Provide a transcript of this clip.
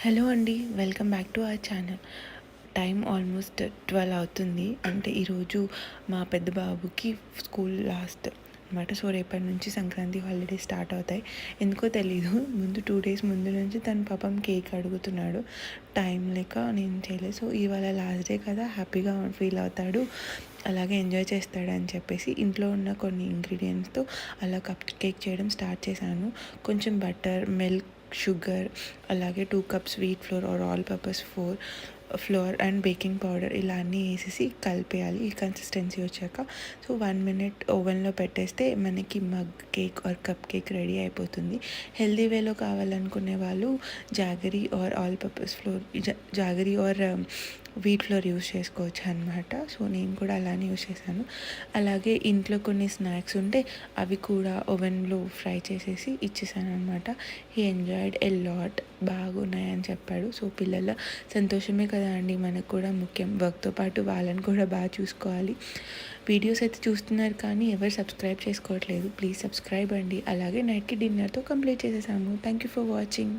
Hello అండి. Welcome back to our channel. Time almost 12 అవుతుంది. అంటే ఈరోజు మా పెద్ద బాబుకి స్కూల్ లాస్ట్ అనమాట. సో రేపటి నుంచి సంక్రాంతి హాలిడేస్ స్టార్ట్ అవుతాయి. ఎందుకో తెలీదు, ముందు 2 days ముందు నుంచి తను పాపం కేక్ అడుగుతున్నాడు. టైం లేక నేను చేయలేదు. సో ఇవాళ లాస్ట్ డే కదా, హ్యాపీగా ఫీల్ అవుతాడు, అలాగే ఎంజాయ్ చేస్తాడని చెప్పేసి ఇంట్లో ఉన్న కొన్ని ఇంగ్రీడియంట్స్తో అలా కప్ కేక్ చేయడం స్టార్ట్ చేశాను. కొంచెం బటర్, మిల్క్, షుగర్, అలాగే 2 cups wheat flour or all purpose flour and baking powder ఇలా అన్నీ వేసేసి కలిపేయాలి ఈ కన్సిస్టెన్సీ వచ్చాక. సో 1 minute ఓవెన్లో పెట్టేస్తే మనకి mug cake or cup cake ready అయిపోతుంది. హెల్దీ వేలో కావాలనుకునే వాళ్ళు jaggery or all purpose flour, jaggery or wheat flour use చేసుకోవచ్చు అనమాట. సో నేను కూడా అలానే యూస్ చేశాను. అలాగే ఇంట్లో కొన్ని స్నాక్స్ ఉంటే అవి కూడా ఓవెన్లో ఫ్రై చేసేసి ఇచ్చేసాను అనమాట. హీ ఎంజాయ్డ్ ఎ లాట్, బాగున్నాయని చెప్పాడు. సో పిల్లల సంతోషమే కదా అండి మనకు కూడా ముఖ్యం. వర్క్తో పాటు వాళ్ళని కూడా బాగా చూసుకోవాలి. వీడియోస్ అయితే చూస్తున్నారు కానీ ఎవరు సబ్స్క్రైబ్ చేసుకోవట్లేదు. ప్లీజ్ సబ్స్క్రైబ్ అండి. అలాగే నైట్కి డిన్నర్తో కంప్లీట్ చేసేసాము. Thank you for watching.